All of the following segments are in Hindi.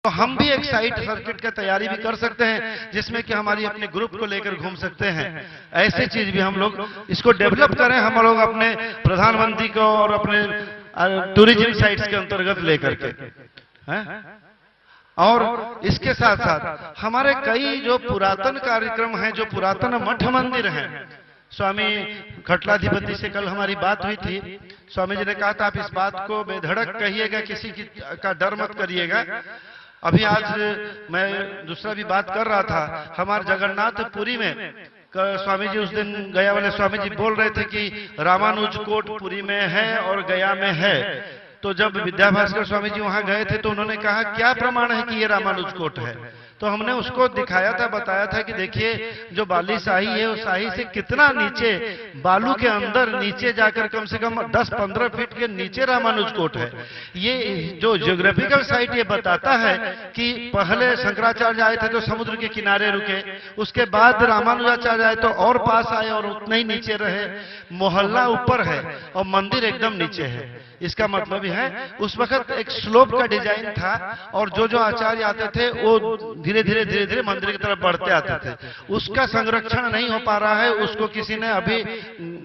तो हम भी एक साइट सर्किट का तैयारी भी कर सकते हैं, जिसमें कि हमारी अपने ग्रुप को लेकर घूम सकते हैं। ऐसी चीज भी हम लोग इसको डेवलप करें, हम लोग अपने प्रधानमंत्री को और अपने टूरिज्म साइट्स के अंतर्गत लेकर के हैं। और इसके साथ साथ हमारे कई जो पुरातन कार्यक्रम हैं, जो पुरातन मठ मंदिर हैं, स्वामी खटलाधिपति से कल हमारी बात हुई थी। स्वामी जी ने कहा था आप इस बात को बेधड़क कहिएगा, किसी की का डर मत करिएगा। अभी आज मैं दूसरा भी बात कर रहा था, हमारे जगन्नाथपुरी में स्वामी जी उस दिन गया वाले स्वामी जी बोल रहे थे कि रामानुज कोट पुरी में है और गया में है। तो जब विद्याभास्कर स्वामी जी वहां गए थे तो उन्होंने कहा क्या प्रमाण है कि ये रामानुज कोट है? तो हमने उसको दिखाया था, बताया था कि देखिए जो बाली शाही है उस शाही से कितना नीचे, बालू के अंदर नीचे जाकर कम से कम 10-15 फीट के नीचे रामानुज कोट है। ये जो ज्योग्राफिकल साइट ये बताता है कि पहले शंकराचार्य आए थे तो समुद्र के किनारे रुके, उसके बाद रामानुजाचार्य आए तो और पास आए और उतने ही नीचे रहे। मोहल्ला ऊपर है और मंदिर एकदम नीचे है। इसका मतलब यह है उस वक्त एक स्लोप का डिजाइन था और जो जो आचार्य आते थे वो धीरे धीरे मंदिर की तरफ बढ़ते आते थे। उसका संरक्षण नहीं हो पा रहा है, उसको किसी ने अभी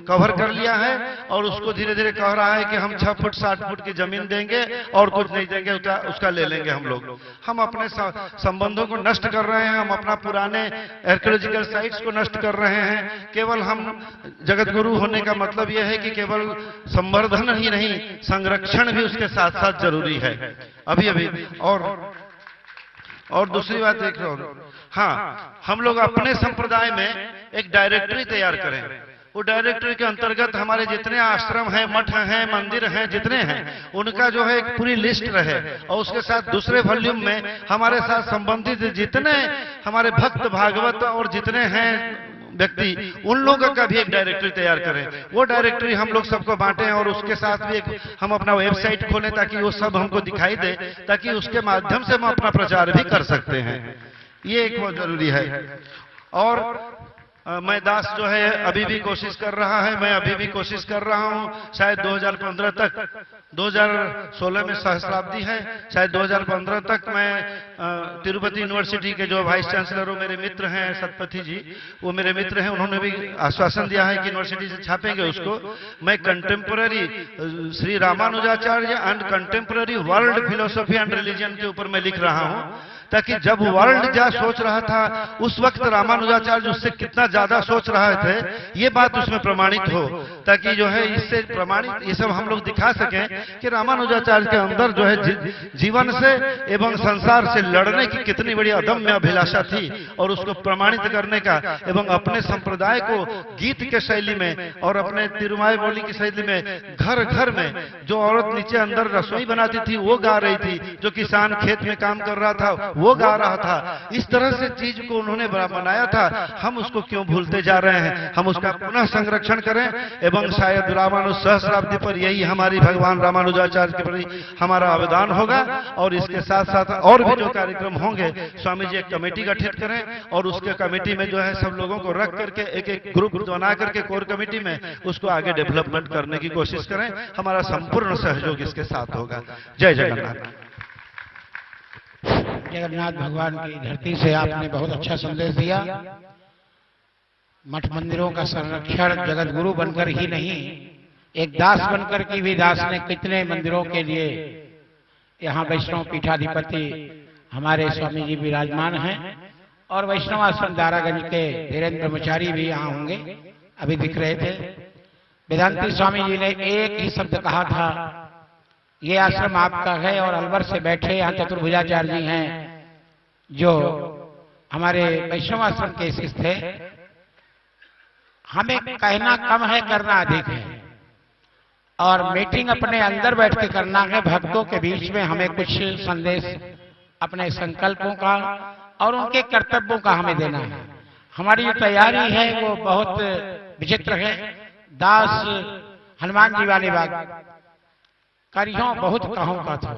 कवर कर लिया है और उसको धीरे धीरे कह रहा है कि हम 6 फुट 60 फुट की जमीन देंगे और कुछ नहीं देंगे, उसका ले लेंगे हम लोग। हम अपने संबंधों को नष्ट कर रहे हैं, हम अपना पुराने आर्कियोलॉजिकल साइट्स को नष्ट कर रहे हैं। केवल हम जगत गुरु होने का मतलब यह है कि केवल संवर्धन ही नहीं, संरक्षण भी उसके साथ साथ जरूरी है। अभी और दूसरी बात देख लो, हाँ, हम लोग अपने संप्रदाय में एक डायरेक्टरी तैयार करें। वो डायरेक्टरी के अंतर्गत हमारे जितने आश्रम हैं, मठ हैं, मंदिर हैं, जितने हैं, उनका जो है एक पूरी लिस्ट रहे और उसके साथ दूसरे वॉल्यूम में हमारे साथ संबंधित जितने हमारे भक्त भागवत और जितने हैं व्यक्ति, उन लोगों का भी एक डायरेक्टरी तैयार करें। वो डायरेक्टरी हम लोग सबको बांटें और उसके साथ भी एक हम अपना वेबसाइट खोलें ताकि वो सब हमको दिखाई दे, ताकि उसके माध्यम से हम अपना प्रचार भी कर सकते हैं। ये एक बहुत जरूरी है। और मैं दास जो है अभी भी कोशिश कर रहा है, मैं अभी भी कोशिश कर रहा हूं, शायद 2015 तक, 2016 में सहस्राब्दी है, शायद 2015 तक मैं तिरुपति यूनिवर्सिटी के जो वाइस चांसलर वो मेरे मित्र हैं सतपथी जी, वो मेरे मित्र हैं, उन्होंने भी आश्वासन दिया है कि यूनिवर्सिटी से छापेंगे उसको। मैं contemporary Shri Ramanujacharya and contemporary world philosophy and religion के ऊपर मैं लिख रहा हूं, ताकि जब वर्ल्ड क्या सोच रहा था उस वक्त रामानुजाचार्य उससे कितना ज्यादा सोच रहे थे, ये बात उसमें प्रमाणित हो, ताकि जो है इससे प्रमाणित ये सब हम लोग दिखा सकें कि रामानुजाचार्य के अंदर जो है जीवन से एवं संसार से लड़ने की कितनी बड़ी अदम्य अभिलाषा थी और उसको प्रमाणित करने का, एवं अपने संप्रदाय को गीत के शैली में और अपने तिरुमाई बोली की शैली में घर घर में जो औरत नीचे अंदर रसोई बनाती थी वो गा रही थी, जो किसान खेत में काम कर रहा था वो गा रहा था, इस तरह से चीज को उन्होंने बनाया था। हम उसको क्यों भूलते जा रहे हैं? हम उसका पुनः संरक्षण करें एवं शायद रामानुज सहस्राब्दी पर यही हमारी भगवान रामानुजाचार्य के प्रति हमारा आवेदन होगा। और इसके साथ साथ और भी जो कार्यक्रम होंगे, स्वामी जी एक कमेटी गठित करें और उसके कमेटी में जो है सब लोगों को रख करके एक एक ग्रुप बना करके कोर कमेटी में उसको आगे डेवलपमेंट करने की कोशिश करें। हमारा संपूर्ण सहयोग इसके साथ होगा। जय जगन्नाथ। जगन्नाथ भगवान की धरती से आपने बहुत अच्छा संदेश दिया। मठ मंदिरों का संरक्षण जगत गुरु बनकर ही नहीं, एक दास बनकर की भी दास ने कितने मंदिरों के लिए यहाँ वैष्णव पीठाधिपति हमारे स्वामी जी विराजमान हैं और वैष्णव आश्रम दारागंज के धीरेन्द्र ब्रह्मचारी भी यहाँ होंगे, अभी दिख रहे थे। वेदांती स्वामी जी ने एक ही शब्द कहा था, ये आश्रम आपका है। और अलवर से बैठे यहाँ चतुर्भुजाचार्य जी हैं जो हमारे वैष्णव आश्रम के शिष्य थे। हमें कहना कम है, करना अधिक है और मीटिंग अपने अंदर बैठ के करना है। भक्तों के बीच में हमें कुछ संदेश अपने संकल्पों का और उनके कर्तव्यों का हमें देना है। हमारी जो तैयारी है वो बहुत विचित्र है। दास हनुमान जी वाली बात करियों बहुत कहूं का था,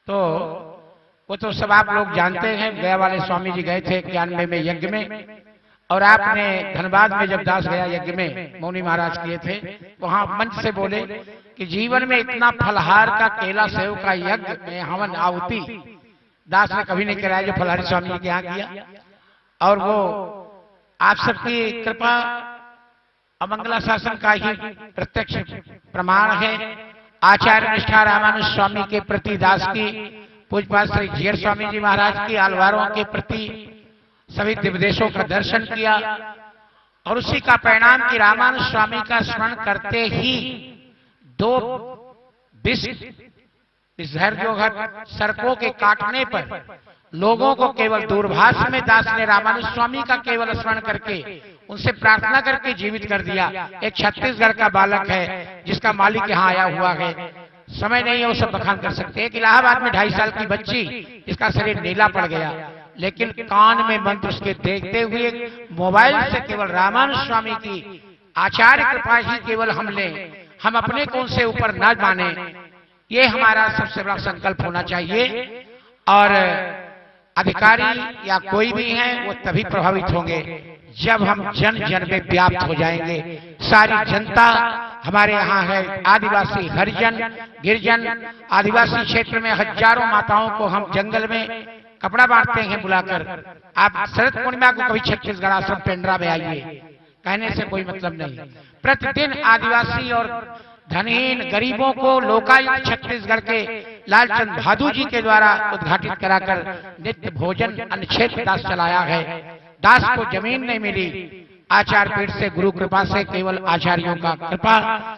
तो वो तो सब आप लोग जानते हैं। गया वाले स्वामी जी गए थे 91 में यज्ञ में, और आपने धनबाद में जब दास गया यज्ञ में मौनी महाराज किए थे, वहां मंच से बोले कि जीवन में इतना फलहार का केला सेव का यज्ञ में हवन आहुति दास ने कभी नहीं कराया जो फलारी स्वामी जी के यहाँ किया। और वो आप सबकी कृपा अमंगला शासन का ही प्रत्यक्ष प्रमाण है। आचार्य निष्ठा रामानुज स्वामी के प्रति दास की, पूज्यपाद श्री जीयर स्वामी जी महाराज की आलवारों के प्रति सभी दिव्यदेशों का दर्शन किया और उसी का परिणाम कि रामानुज स्वामी का स्मरण करते ही दो सड़कों के काटने पर लोगों को केवल दूरभाष में दास ने रामानुज स्वामी का केवल स्मरण करके उनसे प्रार्थना करके जीवित कर दिया। एक छत्तीसगढ़ का बालक है जिसका मालिक यहाँ आया हुआ है, समय नहीं है वो सब बखान कर सकते। एक इलाहाबाद में 2.5 साल की बच्ची, इसका शरीर नीला पड़ गया, लेकिन कान में मंत्र उसके देखते हुए मोबाइल से केवल रामानुज स्वामी की आचार्य कृपा ही केवल हम लें, हम अपने को उनसे ऊपर न माने, ये हमारा सबसे बड़ा संकल्प होना चाहिए। और अधिकारी या कोई भी है वो तभी प्रभावित होंगे जब हम जन जन में व्याप्त हो जाएंगे। सारी जनता हमारे यहाँ है, आदिवासी, हरिजन, गिरिजन, आदिवासी क्षेत्र में हजारों माताओं को हम जंगल में कपड़ा बांटते हैं बुलाकर। आप शरद पूर्णिमा को कभी छत्तीसगढ़ आश्रम पेंड्रा में आइए, कहने से कोई मतलब नहीं। प्रतिदिन आदिवासी और धनहीन गरीबों को लोकायुक्त छत्तीसगढ़ के लालचंद भादू जी के द्वारा उद्घाटित कराकर नित्य भोजन अन्नक्षेत्र दास चलाया है। दास को जमीन नहीं मिली, आचार्य पीठ से गुरु कृपा से केवल आचार्यों का कृपा,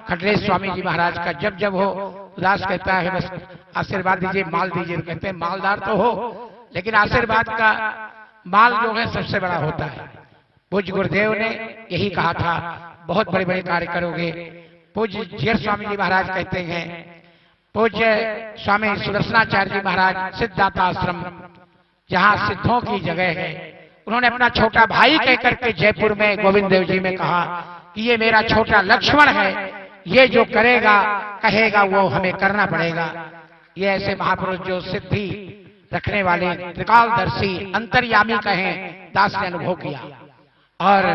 खटलेश स्वामी जी महाराज का जब जब हो, दास कहता है बस आशीर्वाद दीजिए, माल दीजिए। कहते हैं मालदार तो हो लेकिन आशीर्वाद का माल जो है सबसे बड़ा होता है। पूज्य गुरुदेव ने यही कहा था, बहुत बड़े बड़े कार्य करोगे। पूज्य जीयर स्वामी जी महाराज कहते हैं, पूज्य स्वामी सुदर्शनाचार्य जी महाराज सिद्धार्थ आश्रम जहाँ सिद्धों की जगह है, उन्होंने अपना छोटा भाई कहकर के जयपुर में गोविंद देव जी में कहा कि ये मेरा छोटा लक्ष्मण है, ये जो करेगा कहेगा वो हमें करना पड़ेगा। ये ऐसे महापुरुष जो सिद्धि रखने वाले त्रिकालदर्शी अंतर्यामी कहें, दास ने अनुभव किया। और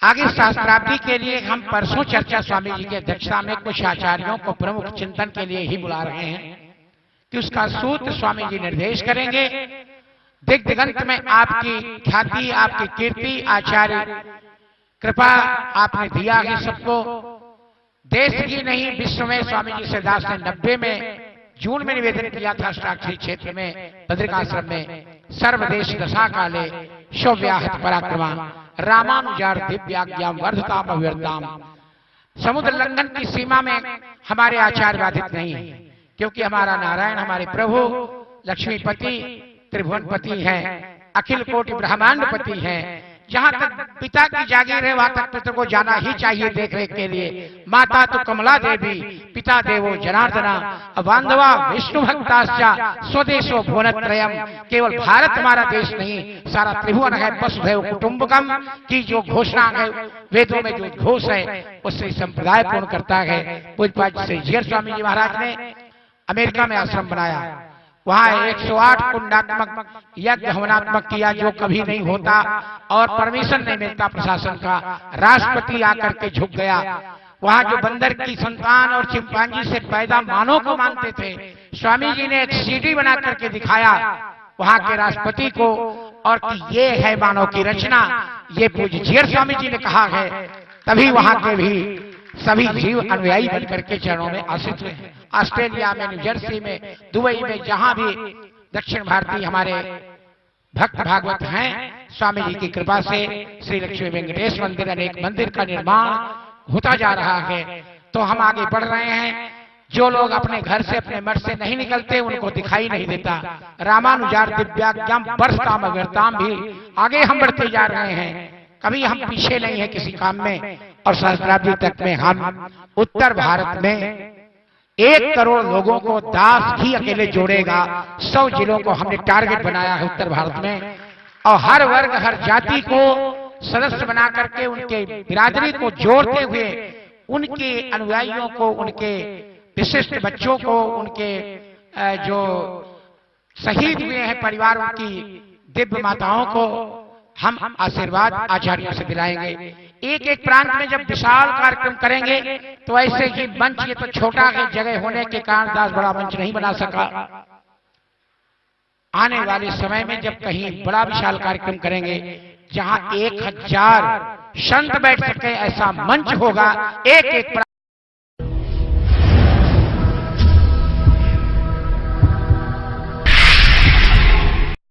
आगे शास्त्राब्दी के लिए हम परसों चर्चा स्वामी जी की अध्यक्षता में कुछ आचार्यों को प्रमुख चिंतन के लिए ही बुला रहे हैं कि उसका सूत्र स्वामी जी निर्देश करेंगे। दिग दिगंत में आपकी ख्याति, आपकी कीर्ति, आचार्य कृपा आपने दिया है सबको। देश ही नहीं विश्व में स्वामी जी से दास ने 90 में जून में निवेदन किया था अष्टाक्षरी क्षेत्र में बद्रिकाश्रम में, सर्वदेश दशा काले शौव्याहत पराक्रमा रामानुजार दिव्याज्ञाम वर्धताम अव्यर्थाम। समुद्र लंघन की सीमा में हमारे आचार्य बाधित नहीं है, क्योंकि हमारा नारायण हमारे प्रभु लक्ष्मीपति त्रिभुवनपति है, अखिल कोटि ब्रह्मांडपति है। जहाँ तक पिता की जागीर है वहां तक पिता को जाना ही चाहिए देख रेख के लिए। माता तो कमला देवी, पिता देवो जनार्दना, बांधवा विष्णु भक्ताश्चा स्वदेशो भुवनत्रयम। केवल भारत हमारा देश नहीं, सारा त्रिभुवन है वसुधैव कुटुंबकम की जो घोषणा है, वेदों में जो घोष है उससे संप्रदाय पूर्ण करता है। पूज्यपाद श्री जीयर स्वामी जी महाराज ने अमेरिका में आश्रम बनाया, वहां 108 कुंडात्मक यज्ञ हवनात्मक किया जो कभी नहीं होता, और परमिशन नहीं मिलता प्रशासन का। राष्ट्रपति आकर के झुक गया। वहां जो बंदर की संतान और चिंपांजी से पैदा मानव को मानते थे, स्वामी जी ने एक सीडी बना करके दिखाया वहां के राष्ट्रपति को, और कि ये है मानव की रचना, ये पूज्य जीयर स्वामी जी ने कहा है। तभी वहां के भी सभी जीव अनुयायी बन करके चरणों में आश्रित हुए। ऑस्ट्रेलिया में, न्यू जर्सी में, दुबई में, जहां भी दक्षिण भारतीय हमारे भक्त भागवत हैं, स्वामी जी की कृपा से श्री लक्ष्मी वेंकटेश मंदिर, अनेक मंदिर का निर्माण होता जा रहा है। तो हम आगे बढ़ रहे हैं। जो लोग अपने घर से अपने मठ से नहीं निकलते उनको दिखाई नहीं देता। रामानुजार दिव्याज्ञाम वर्षताम अव्यर्थाम भी आगे हम बढ़ते जा रहे हैं, कभी हम पीछे नहीं है किसी काम में। और सहस्त्राब्दी तक में हम उत्तर भारत में 1 करोड़ लोगों को दास ही अकेले जोड़ेगा। 100 जिलों को हमने टारगेट बनाया है उत्तर भारत में, और हर वर्ग हर जाति को सदस्य बना करके उनके बिरादरी को जोड़ते हुए उनके अनुयायियों को, उनके विशिष्ट बच्चों को, उनके जो शहीद हुए हैं परिवारों की दिव्य माताओं को हम आशीर्वाद आचार्यों से दिलाएंगे। एक एक प्रांत में जब विशाल कार्यक्रम करेंगे तो ऐसे ही मंच, ये तो छोटा है जगह होने के कारण दास बड़ा मंच नहीं बना सका, आने वाले समय में जब कहीं बड़ा विशाल कार्यक्रम करेंगे जहां 1000 संत बैठ सके ऐसा मंच होगा, एक एक